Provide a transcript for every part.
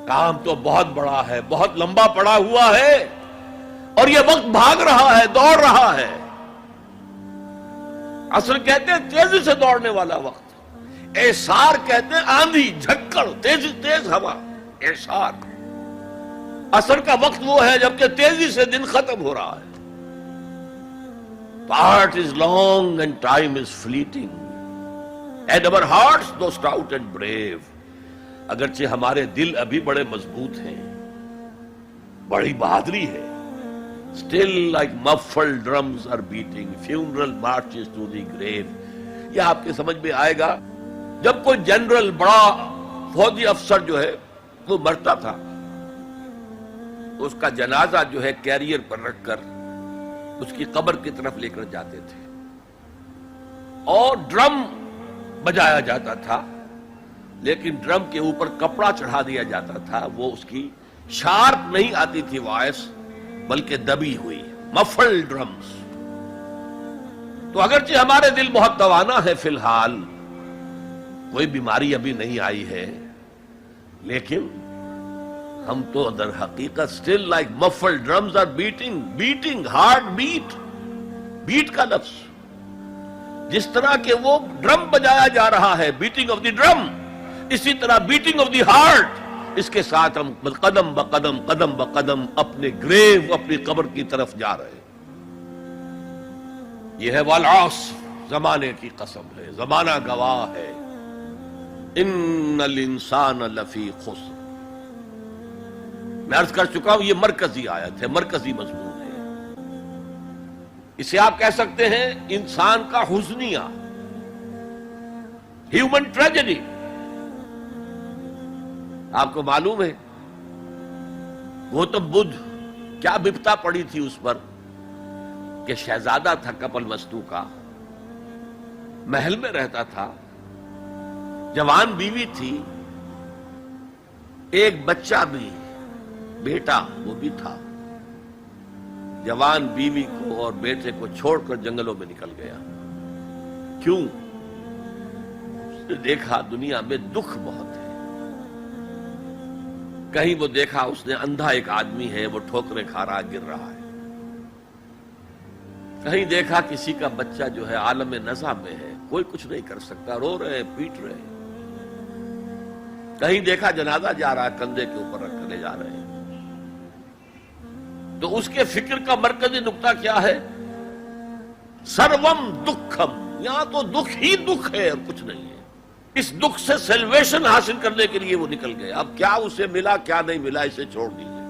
کام تو بہت بڑا ہے، بہت لمبا پڑا ہوا ہے، اور یہ وقت بھاگ رہا ہے، دوڑ رہا ہے۔ عصر کہتے ہیں تیزی سے دوڑنے والا وقت، اعصار کہتے ہیں آندھی، جھکڑ، تیز ہوا، اعصار۔ عصر کا وقت وہ ہے جبکہ تیزی سے دن ختم ہو رہا ہے۔ Part is long and time is fleeting, and our hearts though stout and brave. اگرچہ ہمارے دل ابھی بڑے مضبوط ہیں، بڑی بہادری ہے، still like muffled drums are beating, funeral marches to the grave. یہ آپ کے سمجھ میں آئے گا جب کوئی جنرل، بڑا فوجی افسر جو ہے وہ مرتا تھا، اس کا جنازہ جو ہے کیریئر پر رکھ کر اس کی قبر کی طرف لے کر جاتے تھے، اور ڈرم بجایا جاتا تھا، لیکن ڈرم کے اوپر کپڑا چڑھا دیا جاتا تھا، وہ اس کی شارپ نہیں آتی تھی وائس، بلکہ دبی ہوئی، مفل ڈرمز۔ تو اگرچہ ہمارے دل بہت توانا ہے، فی الحال کوئی بیماری ابھی نہیں آئی ہے، لیکن ہم تو در حقیقت still like muffled drums are beating heart beat کا لفظ جس طرح کہ وہ ڈرم بجایا جا رہا ہے، بیٹنگ آف دی ڈرم، اسی طرح بیٹنگ آف دی ہارٹ، اس کے ساتھ ہم قدم بقدم اپنے گریو، اپنی قبر کی طرف جا رہے ہیں۔ یہ ہے والعصر، زمانے کی قسم ہے، زمانہ گواہ ہے، ان الانسان لفی خسر۔ میں عرض کر چکا ہوں یہ مرکزی آیت ہے، مرکزی مضمون ہے، اسے آپ کہہ سکتے ہیں انسان کا حزنیہ، ہیومن ٹریجڈی۔ آپ کو معلوم ہے گوتم بدھ کیا بپتا پڑی تھی اس پر کہ شہزادہ تھا کپل وستو کا، محل میں رہتا تھا، جوان بیوی تھی، ایک بچہ بھی، بیٹا وہ بھی تھا، جوان بیوی کو اور بیٹے کو چھوڑ کر جنگلوں میں نکل گیا۔ کیوں؟ اس نے دیکھا دنیا میں دکھ بہت ہے۔ کہیں وہ دیکھا اس نے اندھا ایک آدمی ہے، وہ ٹھوکریں کھا رہا، گر رہا ہے۔ کہیں دیکھا کسی کا بچہ جو ہے عالم نزع میں ہے، کوئی کچھ نہیں کر سکتا، رو رہے ہیں، پیٹ رہے ہیں۔ کہیں دیکھا جنازہ جا رہا ہے، کندھے کے اوپر رکھ کر لے جا رہے ہیں۔ تو اس کے فکر کا مرکزی نقطہ کیا ہے؟ سروم دکھم، یہاں تو دکھ ہی دکھ ہے اور کچھ نہیں ہے۔ اس دکھ سے سیلویشن حاصل کرنے کے لیے وہ نکل گئے۔ اب کیا اسے ملا کیا نہیں ملا اسے چھوڑ دیجیے،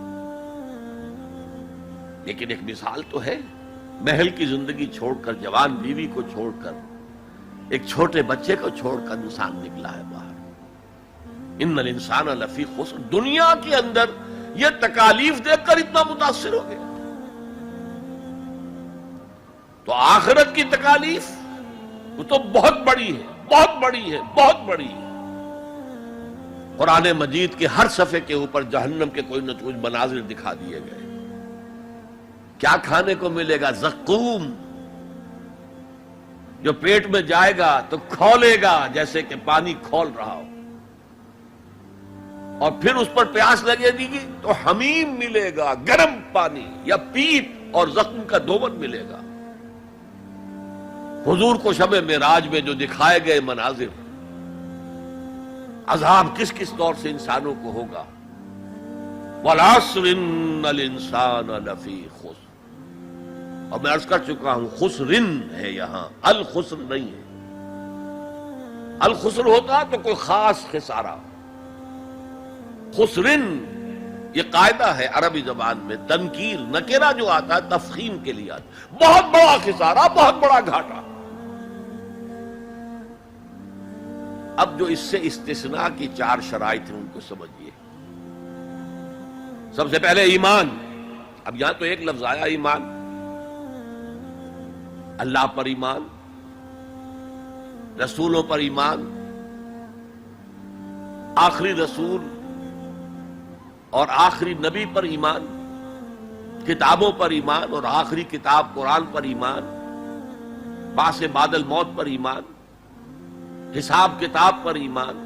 لیکن ایک مثال تو ہے، محل کی زندگی چھوڑ کر، جوان بیوی کو چھوڑ کر، ایک چھوٹے بچے کو چھوڑ کر انسان نکلا ہے باہر۔ ان الانسان لفی خسر، دنیا کے اندر یہ تکالیف دیکھ کر اتنا متاثر ہو گیا، تو آخرت کی تکالیف وہ تو بہت بڑی ہے، بہت بڑی ہے، بہت بڑی ہے۔ قرآن مجید کے ہر صفحے کے اوپر جہنم کے کوئی نہ کوئی مناظر دکھا دیے گئے۔ کیا کھانے کو ملے گا؟ زقوم، جو پیٹ میں جائے گا تو کھولے گا جیسے کہ پانی کھول رہا ہو، اور پھر اس پر پیاس لگے گی تو حمیم ملے گا، گرم پانی یا پیپ، اور زخم کا دھون ملے گا۔ حضور کو شب معراج میں جو دکھائے گئے مناظر، عذاب کس کس طور سے انسانوں کو ہوگا۔ والعصر ان الانسان لفی خسر، اور میں عرض کر چکا ہوں خسرن ہے، یہاں الخسر نہیں ہے۔ الخسر ہوتا تو کوئی خاص خسارہ، خسرن یہ قاعدہ ہے عربی زبان میں، تنکیر نکرہ جو آتا ہے تفخیم کے لیے آتا ہے، بہت بڑا خسارہ، بہت بڑا گھاٹا۔ اب جو اس سے استثناء کی چار شرائط ہیں ان کو سمجھیے۔ سب سے پہلے ایمان، اب یہاں تو ایک لفظ آیا ایمان، اللہ پر ایمان، رسولوں پر ایمان، آخری رسول اور آخری نبی پر ایمان، کتابوں پر ایمان اور آخری کتاب قرآن پر ایمان، بعث بعد الموت پر ایمان، حساب کتاب پر ایمان،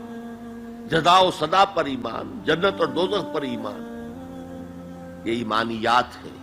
جزا و سزا پر ایمان، جنت اور دوزخ پر ایمان، یہ ایمانیات ہے۔